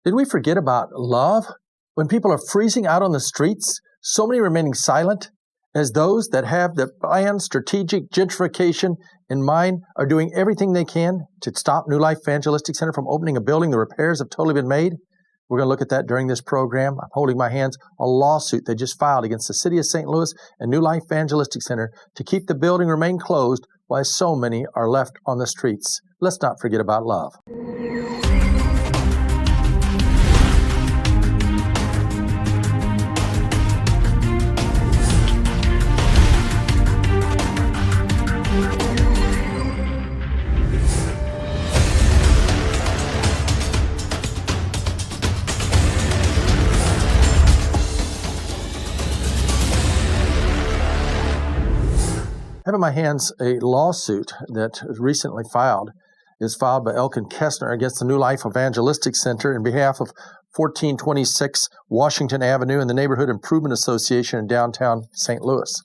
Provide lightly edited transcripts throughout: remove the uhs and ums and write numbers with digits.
Did we forget about love? When people are freezing out on the streets, so many remaining silent, as those that have the planned strategic gentrification in mind are doing everything they can to stop New Life Evangelistic Center from opening a building. The repairs have totally been made. We're going to look at that during this program. I'm holding my hands a lawsuit they just filed against the city of St. Louis and New Life Evangelistic Center to keep the building remain closed while so many are left on the streets. Let's not forget about love. I have in my hands a lawsuit that was recently filed. It's filed by Elkin Kessner against the New Life Evangelistic Center in behalf of 1426 Washington Avenue and the Neighborhood Improvement Association in downtown St. Louis.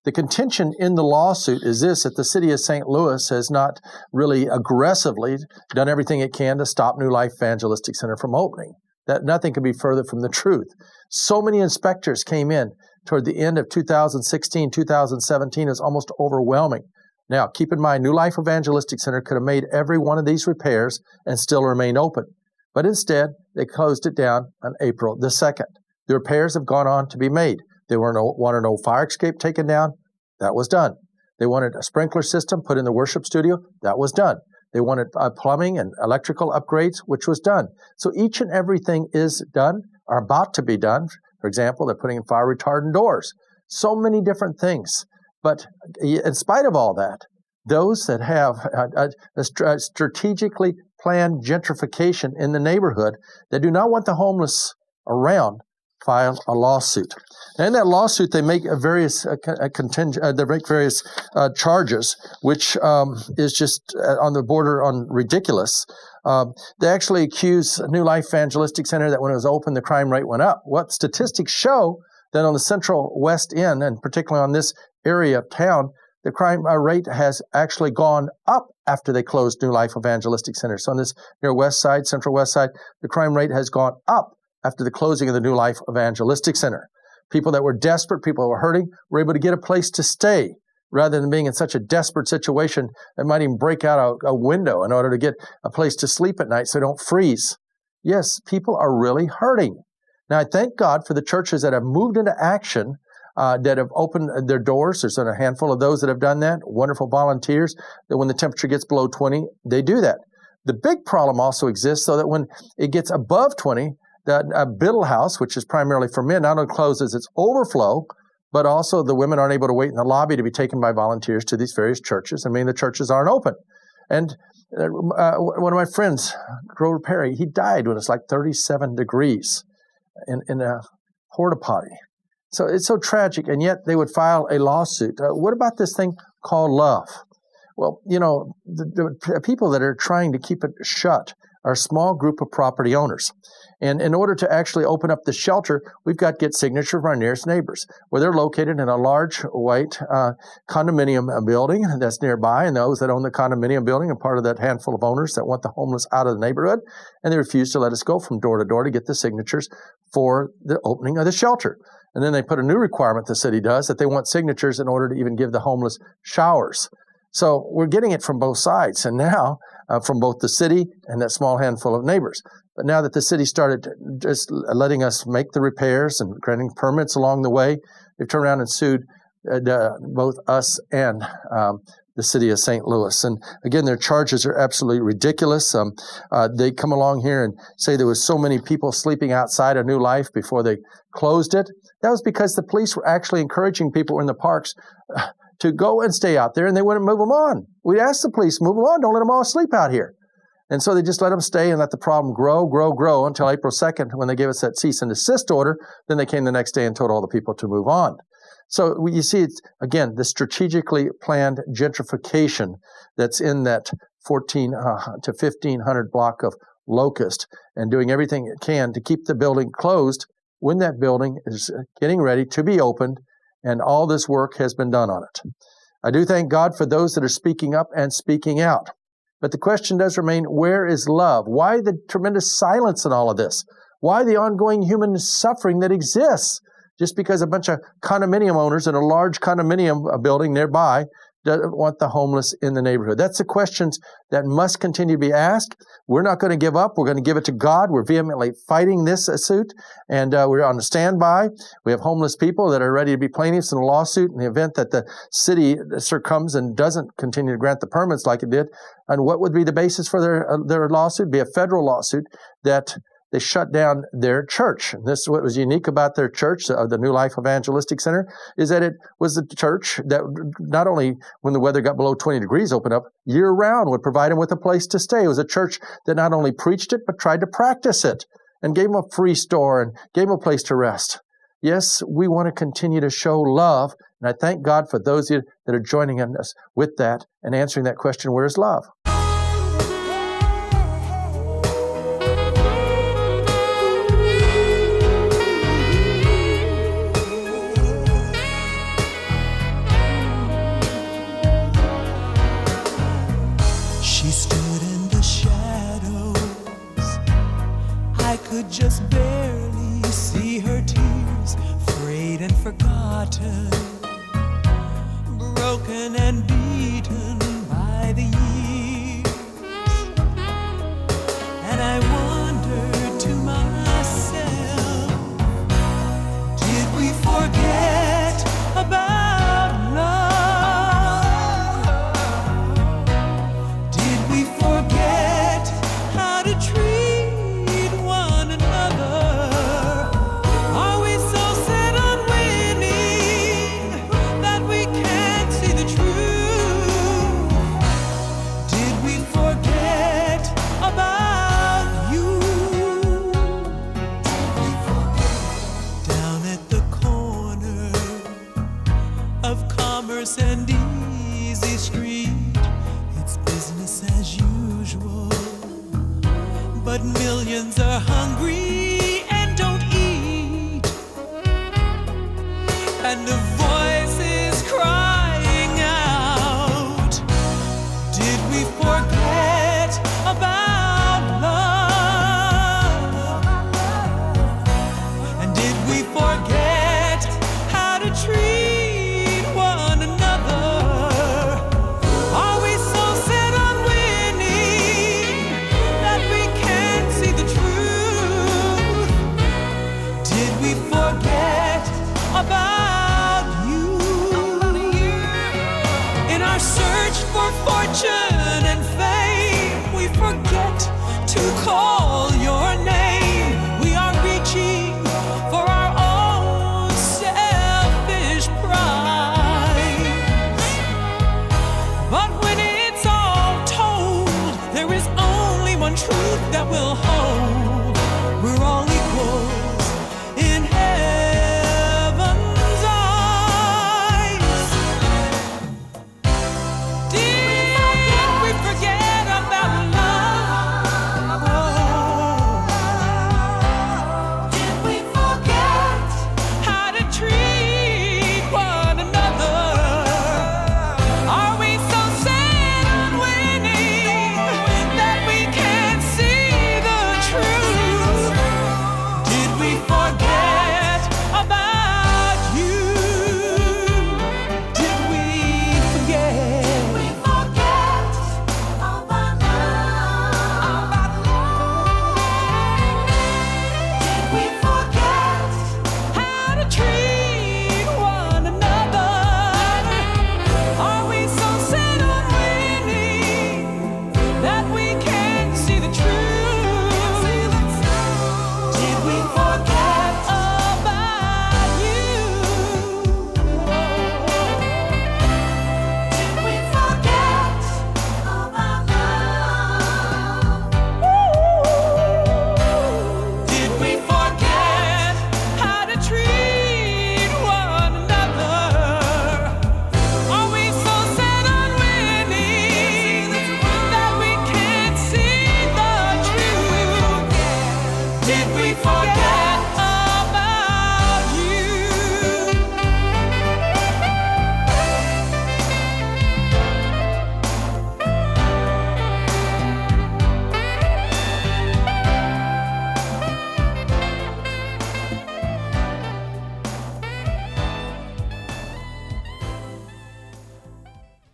The contention in the lawsuit is this, that the city of St. Louis has not really aggressively done everything it can to stop New Life Evangelistic Center from opening. That nothing could be further from the truth. So many inspectors came in toward the end of 2016, 2017 is almost overwhelming. Now, keep in mind, New Life Evangelistic Center could have made every one of these repairs and still remain open. But instead, they closed it down on April the 2nd. The repairs have gone on to be made. They wanted an old fire escape taken down. That was done. They wanted a sprinkler system put in the worship studio. That was done. They wanted plumbing and electrical upgrades, which was done. So each and everything is done, or about to be done. For example, they're putting in fire retardant doors. So many different things. But in spite of all that, those that have a strategically planned gentrification in the neighborhood that do not want the homeless around file a lawsuit. And in that lawsuit, they make various charges, which is just on the border on ridiculous. They actually accuse New Life Evangelistic Center that when it was open, the crime rate went up. What statistics show that on the Central West End, and particularly on this area of town, the crime rate has actually gone up after they closed New Life Evangelistic Center. So on this near West Side, Central West Side, the crime rate has gone up after the closing of the New Life Evangelistic Center. People that were desperate, people that were hurting, were able to get a place to stay rather than being in such a desperate situation that might even break out a window in order to get a place to sleep at night so they don't freeze. Yes, people are really hurting. Now, I thank God for the churches that have moved into action, that have opened their doors. There's a handful of those that have done that, wonderful volunteers, that when the temperature gets below 20, they do that. The big problem also exists so that when it gets above 20, that Biddle House, which is primarily for men, not only closes its overflow, but also the women aren't able to wait in the lobby to be taken by volunteers to these various churches. I mean, the churches aren't open. And one of my friends, Grover Perry, he died when it's like 37 degrees in a porta potty. So it's so tragic, and yet they would file a lawsuit. What about this thing called love? Well, you know, the people that are trying to keep it shut are a small group of property owners. And in order to actually open up the shelter, we've got to get signatures from our nearest neighbors, where they're located in a large white condominium building that's nearby, and those that own the condominium building are part of that handful of owners that want the homeless out of the neighborhood, and they refuse to let us go from door to door to get the signatures for the opening of the shelter. And then they put a new requirement, the city does, that they want signatures in order to even give the homeless showers. So we're getting it from both sides, and now from both the city and that small handful of neighbors. But now that the city started just letting us make the repairs and granting permits along the way, they've turned around and sued both us and the city of St. Louis. And again, their charges are absolutely ridiculous. They come along here and say there was so many people sleeping outside of New Life before they closed it. That was because the police were actually encouraging people in the parks to go and stay out there, and they wouldn't move them on. We asked the police, move them on, don't let them all sleep out here. And so they just let them stay and let the problem grow until April 2nd when they gave us that cease and desist order. Then they came the next day and told all the people to move on. So you see, it's, again, the strategically planned gentrification that's in that 14 to 1,500 block of Locust and doing everything it can to keep the building closed when that building is getting ready to be opened and all this work has been done on it. I do thank God for those that are speaking up and speaking out. But the question does remain, where is love? Why the tremendous silence in all of this? Why the ongoing human suffering that exists? Just because a bunch of condominium owners in a large condominium building nearby doesn't want the homeless in the neighborhood. That's the questions that must continue to be asked. We're not going to give up. We're going to give it to God. We're vehemently fighting this suit, and we're on standby. We have homeless people that are ready to be plaintiffs in a lawsuit in the event that the city succumbs and doesn't continue to grant the permits like it did. And what would be the basis for their lawsuit? It'd be a federal lawsuit that they shut down their church. And this is what was unique about their church, the New Life Evangelistic Center, is that it was the church that not only when the weather got below 20 degrees opened up, year-round would provide them with a place to stay. It was a church that not only preached it, but tried to practice it and gave them a free store and gave them a place to rest. Yes, we want to continue to show love, and I thank God for those of you that are joining us with that and answering that question, where is love? Could just barely see her tears, frayed and forgotten, broken and beaten by the years. And I wondered to myself, did we forget about love? Did we forget how to treat and easy street? It's business as usual, but millions are hungry and don't eat, and a voice is crying out, did we forget about love? And did we forget how to treat fortune and fame? We forget to call your name. We are reaching for our own selfish prize. But when it's all told, there is only one truth that will hold. We're all equals in heaven's eyes.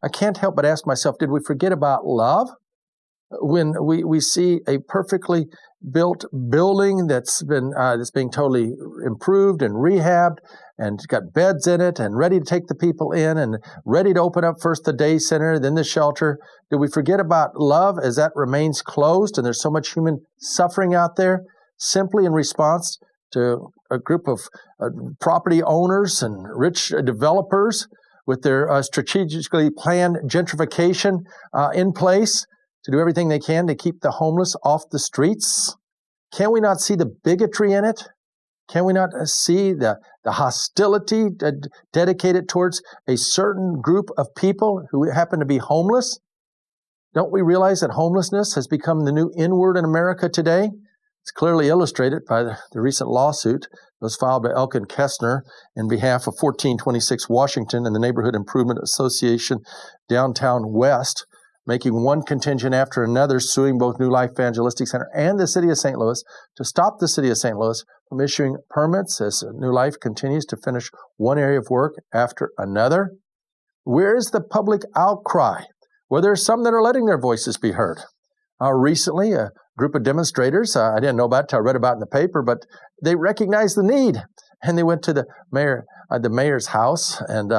I can't help but ask myself, did we forget about love? When we see a perfectly built building that's being totally improved and rehabbed and got beds in it and ready to take the people in and ready to open up first the day center, then the shelter, did we forget about love as that remains closed and there's so much human suffering out there simply in response to a group of property owners and rich developers with their strategically planned gentrification in place to do everything they can to keep the homeless off the streets? Can we not see the bigotry in it? Can we not see the hostility dedicated towards a certain group of people who happen to be homeless? Don't we realize that homelessness has become the new N-word in America today? It's clearly illustrated by the recent lawsuit that was filed by Elkin Kestner in behalf of 1426 Washington and the Neighborhood Improvement Association downtown West, making one contingent after another suing both New Life Evangelistic Center and the City of St. Louis to stop the City of St. Louis from issuing permits as New Life continues to finish one area of work after another. Where is the public outcry? Well, there are some that are letting their voices be heard. Recently, a group of demonstrators, I didn't know about it until I read about it in the paper, but they recognized the need. And they went to the mayor's house, and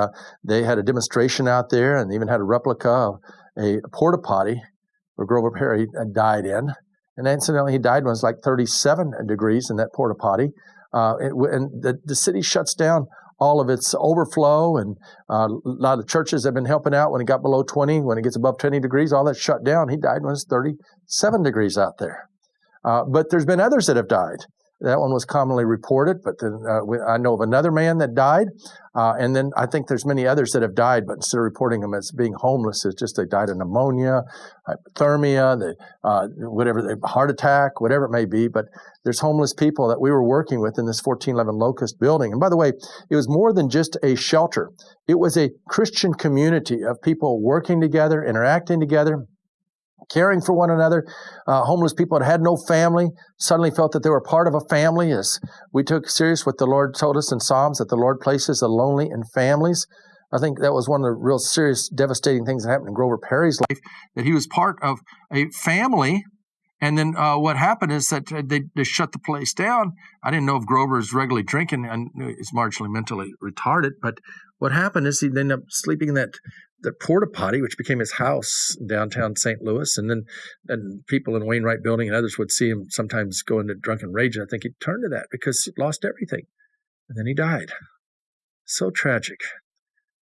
they had a demonstration out there, and even had a replica of a porta potty where Grover Perry died in. And incidentally, he died when it was like 37 degrees in that porta potty. And the city shuts down all of its overflow, and a lot of the churches have been helping out when it got below 20. When it gets above 20 degrees, all that's shut down. He died when it was 37 degrees out there. But there's been others that have died. That one was commonly reported, but then I know of another man that died, and then I think there's many others that have died, but instead of reporting them as being homeless, it's just they died of pneumonia, hypothermia, heart attack, whatever it may be. But there's homeless people that we were working with in this 1411 Locust building. And by the way, it was more than just a shelter. It was a Christian community of people working together, interacting together, caring for one another. Homeless people that had no family suddenly felt that they were part of a family, as we took serious what the Lord told us in Psalms, that the Lord places the lonely in families. I think that was one of the real serious, devastating things that happened in Grover Perry's life, that he was part of a family. And then what happened is that they shut the place down. I didn't know if Grover is regularly drinking and is marginally mentally retarded, but what happened is he ended up sleeping in that porta potty, which became his house downtown St. Louis. And then people in Wainwright Building and others would see him sometimes go into drunken rage. And I think he turned to that because he lost everything. And then he died. So tragic.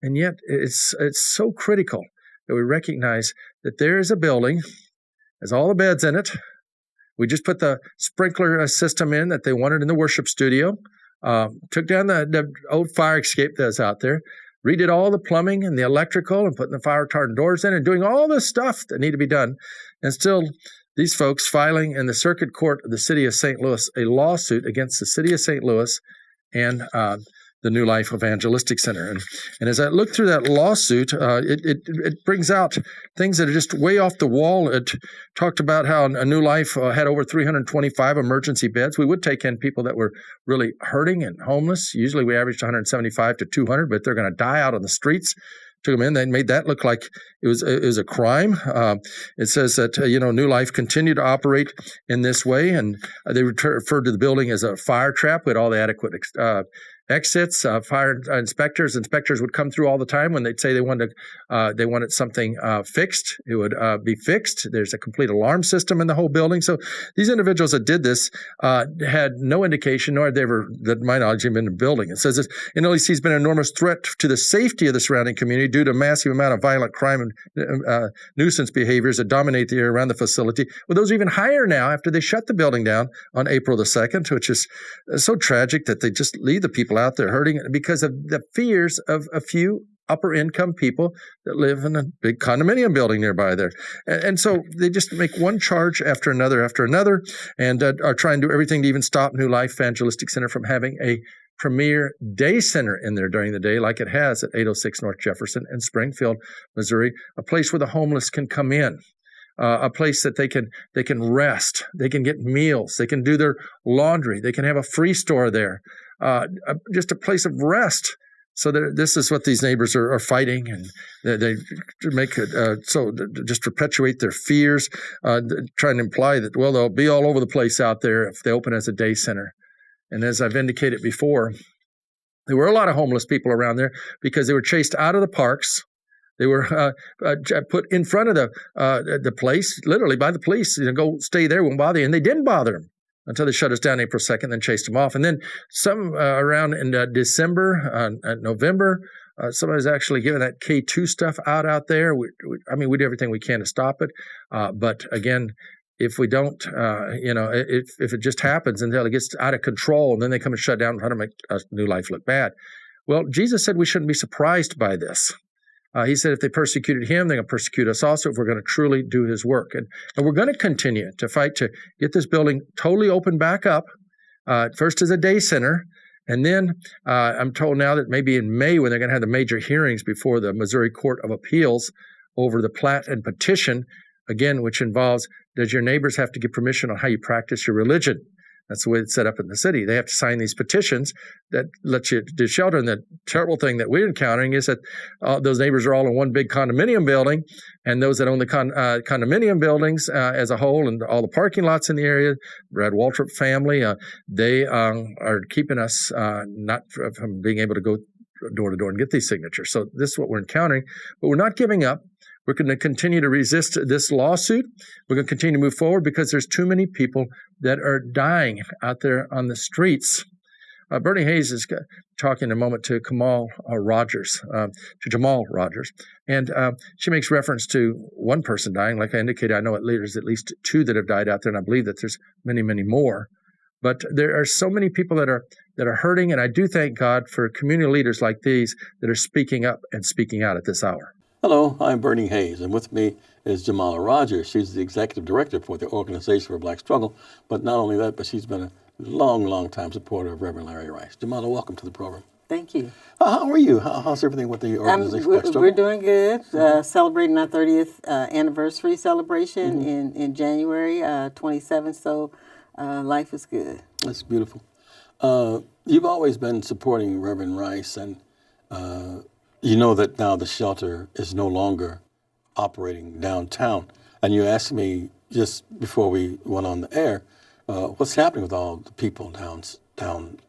And yet it's so critical that we recognize that there is a building, has all the beds in it. We just put the sprinkler system in that they wanted in the worship studio, took down the old fire escape that's out there, redid all the plumbing and the electrical and putting the fire retardant doors in and doing all the stuff that need to be done. And still, these folks filing in the circuit court of the City of St. Louis a lawsuit against the City of St. Louis and the New Life Evangelistic Center. And as I look through that lawsuit, it brings out things that are just way off the wall. It talked about how a New Life had over 325 emergency beds. We would take in people that were really hurting and homeless. Usually we averaged 175 to 200, but they're going to die out on the streets. Took them in. They made that look like it was a crime. It says that New Life continued to operate in this way, and they referred to the building as a fire trap with all the adequate exits. Fire inspectors would come through all the time when they'd say they wanted something fixed. It would be fixed. There's a complete alarm system in the whole building. So these individuals that did this had no indication, nor had they ever, that my knowledge, been in the building. It says that NLEC has been an enormous threat to the safety of the surrounding community due to a massive amount of violent crime and nuisance behaviors that dominate the area around the facility. Well, those are even higher now after they shut the building down on April the 2nd, which is so tragic that they just leave the people out there hurting because of the fears of a few upper income people that live in a big condominium building nearby there. And so they just make one charge after another, and are trying to do everything to even stop New Life Evangelistic Center from having a premier day center in there during the day, like it has at 806 North Jefferson in Springfield, Missouri, a place where the homeless can come in. A place that they can rest, they can get meals, they can do their laundry, they can have a free store there, just a place of rest So this is what these neighbors are fighting, and they make it just perpetuate their fears, trying to imply that, well, they'll be all over the place out there if they open as a day center. And as I've indicated before, there were a lot of homeless people around there because they were chased out of the parks. They were put in front of the place, literally by the police. Go stay there, won't bother you. And they didn't bother them until they shut us down April 2nd, then chased them off. And then some around in December, November, somebody was actually giving that K2 stuff out there. We do everything we can to stop it. But again, if we don't, if it just happens until it gets out of control, and then they come and shut down and try to make New Life look bad. Well, Jesus said we shouldn't be surprised by this. He said if they persecuted him, they're going to persecute us also if we're going to truly do his work. And we're going to continue to fight to get this building totally open back up, first as a day center. And then I'm told now that maybe in May, when they're going to have the major hearings before the Missouri Court of Appeals over the plat and petition, again, which involves, does your neighbors have to give permission on how you practice your religion? That's the way it's set up in the city. They have to sign these petitions that let you do shelter. And the terrible thing that we're encountering is that those neighbors are all in one big condominium building, and those that own the condominium buildings as a whole and all the parking lots in the area, Brad Waltrip family, they are keeping us not from being able to go door to door and get these signatures. So this is what we're encountering, but we're not giving up. We're going to continue to resist this lawsuit. We're going to continue to move forward because there's too many people that are dying out there on the streets. Bernie Hayes is talking in a moment to Jamal Rogers, and she makes reference to one person dying. Like I indicated, I know there's at least 2 that have died out there, and I believe that there's many, many more. But there are so many people that are hurting, and I do thank God for community leaders like these that are speaking up and speaking out at this hour. Hello, I'm Bernie Hayes, and with me is Jamala Rogers. She's the executive director for the Organization for Black Struggle. But not only that, but she's been a long time supporter of Reverend Larry Rice. Jamala, welcome to the program. Thank you. How are you? How's everything with the Organization for Black Struggle? We're doing good. Celebrating our 30th anniversary celebration in January 27th. So life is good. That's beautiful. You've always been supporting Reverend Rice, and you know that now the shelter is no longer operating downtown. And you asked me just before we went on the air, what's happening with all the people downtown?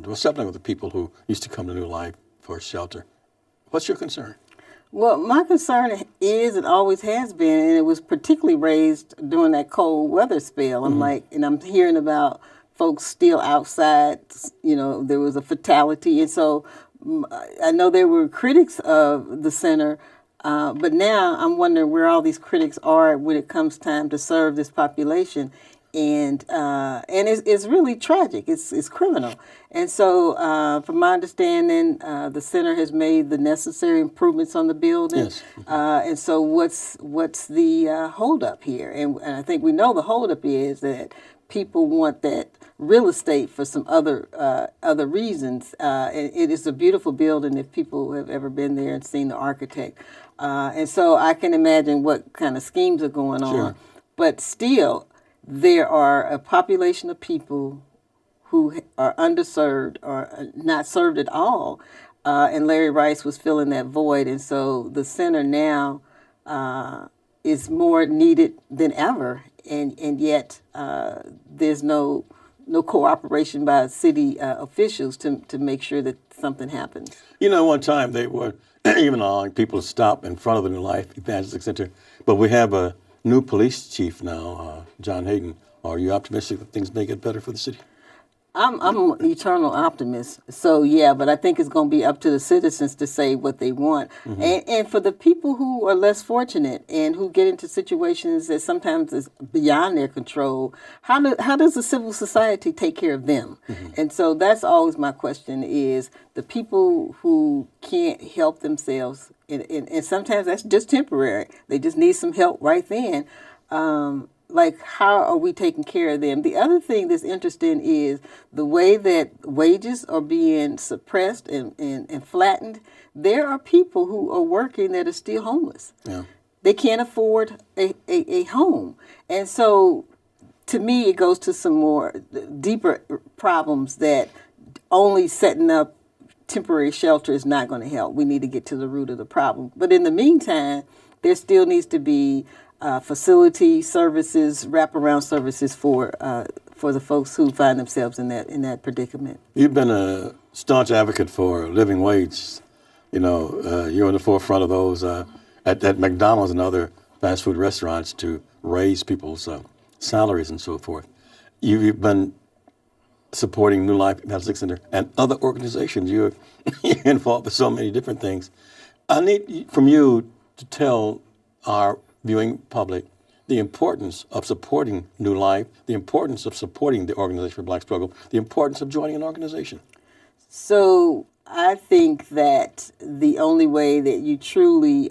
What's happening with the people who used to come to New Life for shelter? What's your concern? Well, my concern is, and always has been, and it was particularly raised during that cold weather spell. I'm hearing about folks still outside. There was a fatality, and so I know there were critics of the center, but now I'm wondering where all these critics are when it comes time to serve this population, and it's really tragic. It's criminal, and so from my understanding, the center has made the necessary improvements on the building. Yes. And so what's the holdup here? And I think we know the holdup is that people want that real estate for some other reasons. And it is a beautiful building if people have ever been there and seen the architect. And so I can imagine what kind of schemes are going on. But still, there are a population of people who are underserved or not served at all. And Larry Rice was filling that void. And so the center now is more needed than ever. And yet there's no cooperation by city officials to make sure that something happens. One time they were even allowing people to stop in front of the New Life Evangelistic Center. But we have a new police chief now, John Hayden. Are you optimistic that things may get better for the city? I'm an eternal optimist. So, yeah, but I think it's going to be up to the citizens to say what they want. And for the people who are less fortunate and who get into situations that sometimes is beyond their control, how does the civil society take care of them? And so that's always my question is the people who can't help themselves, and sometimes that's just temporary. They just need some help right then. How are we taking care of them? The other thing that's interesting is the way that wages are being suppressed and flattened. There are people who are working that are still homeless. Yeah. They can't afford a home. And so to me, it goes to some more deeper problems that only setting up temporary shelter is not going to help. We need to get to the root of the problem. But in the meantime, there still needs to be facility services, wraparound services for the folks who find themselves in that predicament. You've been a staunch advocate for living wage. You're on the forefront of those at McDonald's and other fast food restaurants to raise people's salaries and so forth. You've been supporting New Life Evangelistic Center and other organizations. You're involved with so many different things. I need from you to tell our viewing public the importance of supporting New Life, the importance of supporting the Organization for Black Struggle, the importance of joining an organization. So I think that the only way that you truly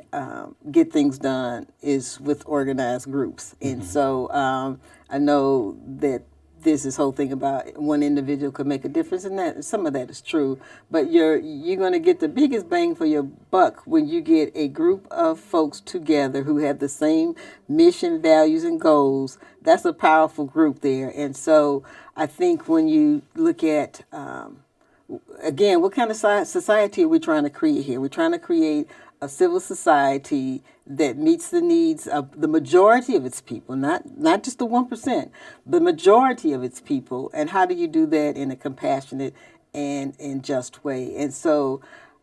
get things done is with organized groups. And so I know that there's this whole thing about one individual could make a difference, and that some of that is true. But you're going to get the biggest bang for your buck when you get a group of folks together who have the same mission, values, and goals. That's a powerful group there. And so I think when you look at again, what kind of society are we trying to create here? We're trying to create a civil society that meets the needs of the majority of its people, not just the 1%, the majority of its people. And how do you do that in a compassionate and just way? And so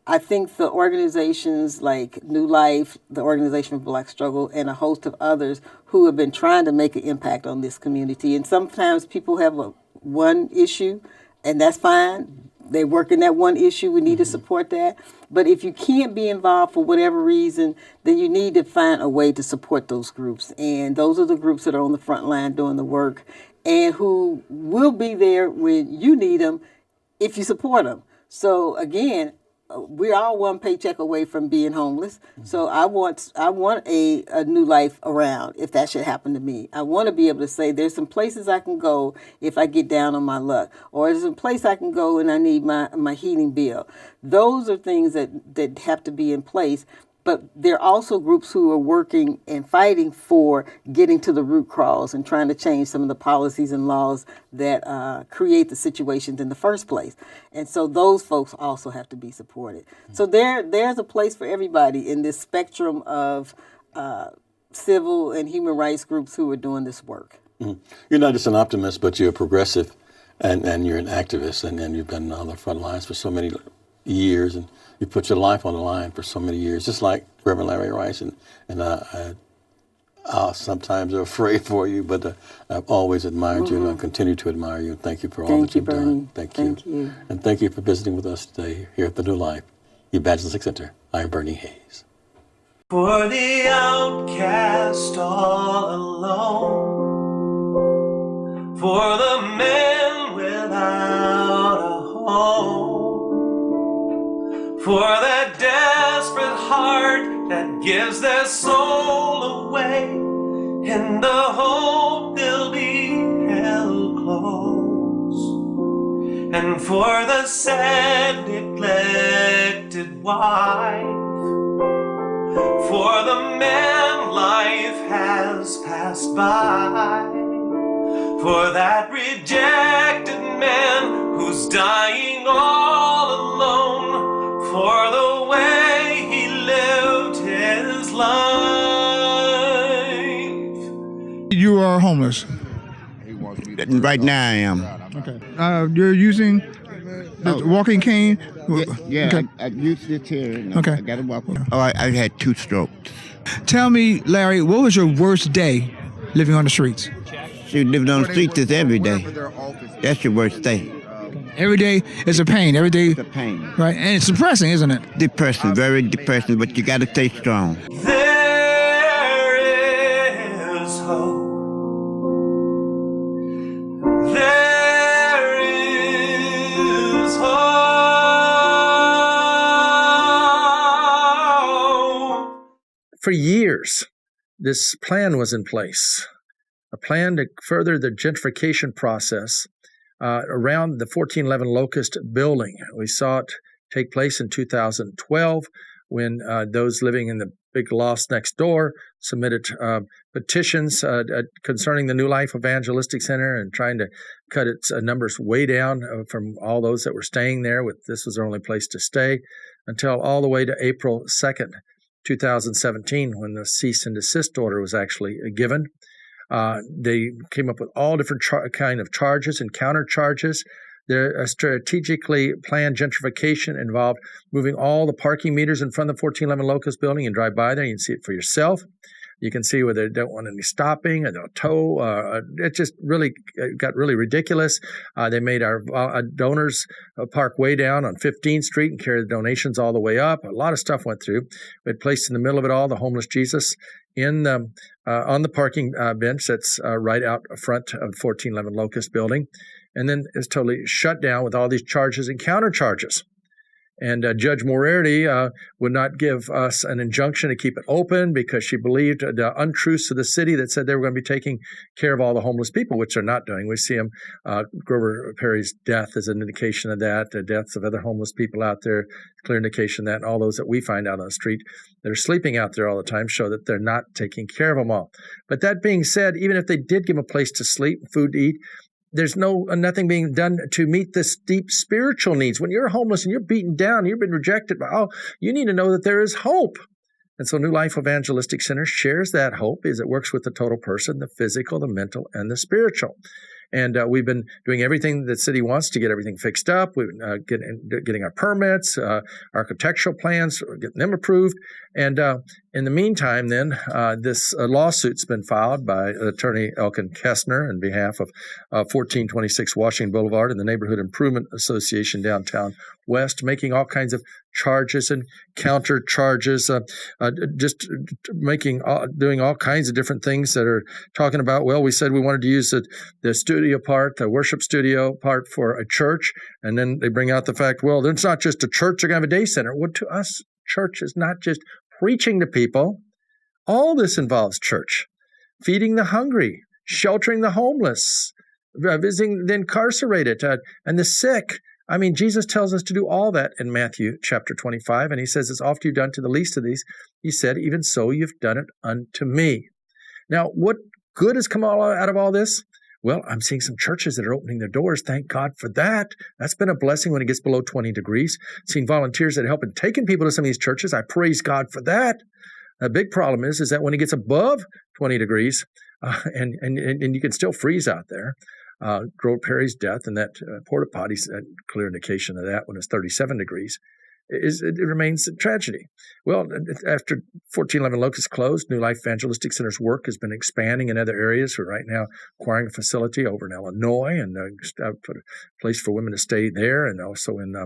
I think the organizations like New Life, the Organization for Black Struggle, and a host of others who have been trying to make an impact on this community. And sometimes people have one issue, and that's fine. They work in that one issue. We need to support that. But if you can't be involved for whatever reason, then you need to find a way to support those groups. And those are the groups that are on the front line doing the work and who will be there when you need them if you support them. So again, we're all one paycheck away from being homeless. So I want a new life around if that should happen to me. I want to be able to say there's some places I can go if I get down on my luck, or there's a place I can go and I need my heating bill. Those are things that have to be in place. But there are also groups who are working and fighting for getting to the root cause and trying to change some of the policies and laws that create the situations in the first place. And so those folks also have to be supported. So there's a place for everybody in this spectrum of civil and human rights groups who are doing this work. You're not just an optimist, but you're a progressive and you're an activist, and you've been on the front lines for so many years, and you put your life on the line for so many years, just like Reverend Larry Rice. And I sometimes are afraid for you, but I've always admired you, and I'll continue to admire you. And thank you for all that you've done. Thank you. And thank you for visiting with us today here at the New Life Evangelistic Center. I'm Bernie Hayes. For the outcast all alone, for the man without a home, for that desperate heart that gives their soul away in the hope they'll be held close, and for the sad neglected wife, for the man life has passed by, for that rejected man who's dying all alone, for the way he lived his life. You are homeless. Right now I am. Okay. You're using the walking cane? Yeah, Okay. I used it here. And Okay. I got to walk. Oh, I had 2 strokes. Tell me, Larry, what was your worst day living on the streets? She living on the streets is every day. That's your worst day. Every day is a pain. Every day, It's a pain. right? And it's depressing, isn't it? Depressing, very depressing, but you got to stay strong. There is hope. There is hope. For years, this plan was in place, a plan to further the gentrification process around the 1411 Locust building. We saw it take place in 2012 when those living in the big loss next door, submitted petitions concerning the New Life Evangelistic Center and trying to cut its numbers way down from all those that were staying there. This was their only place to stay until all the way to April 2nd, 2017, when the cease and desist order was actually given. They came up with all different kind of charges and counter charges. Their strategically planned gentrification involved moving all the parking meters in front of the 1411 Locust building. And drive by there, you can see it for yourself. You can see where they don't want any stopping and they'll tow. It just really got really ridiculous. They made our donors park way down on 15th Street and carry the donations all the way up. A lot of stuff went through. We had placed in the middle of it all the homeless Jesus on the parking bench that's right out front of 1411 Locust building. And then it's totally shut down with all these charges and counter charges. And Judge Moriarty would not give us an injunction to keep it open because she believed the untruths of the city that said they were going to be taking care of all the homeless people, which they're not doing. We see them. Grover Perry's death is an indication of that. The deaths of other homeless people out there, clear indication of that. And all those that we find out on the street that are sleeping out there all the time show that they're not taking care of them all. But that being said, even if they did give them a place to sleep, food to eat, there's nothing being done to meet the deep spiritual needs. When you're homeless and you're beaten down, you've been rejected you need to know that there is hope. And so New Life Evangelistic Center shares that hope as it works with the total person, the physical, the mental, and the spiritual. And we've been doing everything the city wants to get everything fixed up. We've been getting our permits, architectural plans, getting them approved. And in the meantime, then, this lawsuit's been filed by Attorney Elkin Kessner on behalf of 1426 Washington Boulevard and the Neighborhood Improvement Association downtown West, making all kinds of charges and counter charges, just doing all kinds of different things that are talking about, well, we said we wanted to use the studio part, the worship studio part for a church. And then they bring out the fact, well, it's not just a church, they're going to have a day center. Well, to us, church is not just preaching to people. All this involves church. Feeding the hungry, sheltering the homeless, visiting the incarcerated and the sick. I mean, Jesus tells us to do all that in Matthew chapter 25, and he says, as oft you've done to the least of these, he said, even so you've done it unto me. Now, what good has come out of all this? Well, I'm seeing some churches that are opening their doors. Thank God for that. That's been a blessing when it gets below 20 degrees. Seeing volunteers that help in taking people to some of these churches. I praise God for that. The big problem is that when it gets above 20 degrees, and you can still freeze out there, Grover Perry's death and that porta potty's a clear indication of that when it's 37 degrees. It remains a tragedy. Well, after 1411 Locust closed, New Life Evangelistic Center's work has been expanding in other areas. We're right now acquiring a facility over in Illinois and put a place for women to stay there, and also in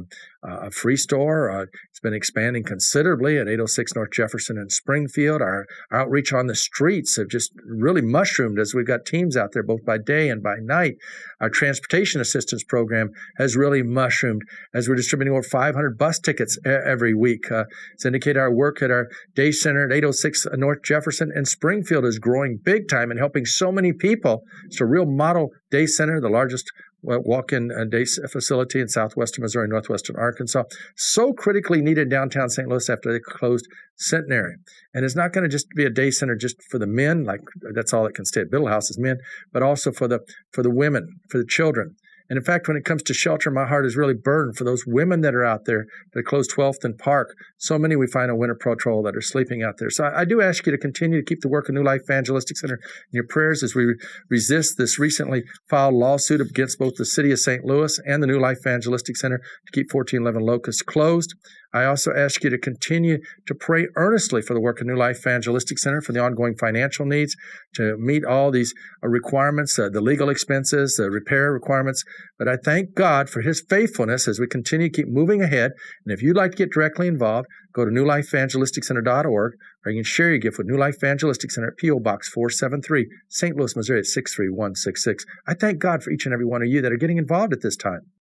a free store. It's been expanding considerably at 806 North Jefferson in Springfield. Our outreach on the streets have just really mushroomed as we've got teams out there both by day and by night. Our transportation assistance program has really mushroomed as we're distributing over 500 bus tickets every week. It's indicated our work at our day center at 806 North Jefferson and Springfield is growing big time and helping so many people. It's a real model day center, the largest walk-in day facility in southwestern Missouri, northwestern Arkansas. So critically needed downtown St. Louis after they closed Centenary. And it's not going to just be a day center just for the men, like that's all that can stay at Biddle House is men, but also for the women, for the children. And in fact, when it comes to shelter, my heart is really burdened for those women that are out there that closed 12th and Park. So many we find on Winter Patrol that are sleeping out there. So I do ask you to continue to keep the work of New Life Evangelistic Center in your prayers as we resist this recently filed lawsuit against both the city of St. Louis and the New Life Evangelistic Center to keep 1411 Locust closed. I also ask you to continue to pray earnestly for the work of New Life Evangelistic Center for the ongoing financial needs, to meet all these requirements, the legal expenses, the repair requirements. But I thank God for his faithfulness as we continue to keep moving ahead. And if you'd like to get directly involved, go to newlifeevangelisticcenter.org, or you can share your gift with New Life Evangelistic Center at P.O. Box 473, St. Louis, Missouri at 63166. I thank God for each and every one of you that are getting involved at this time.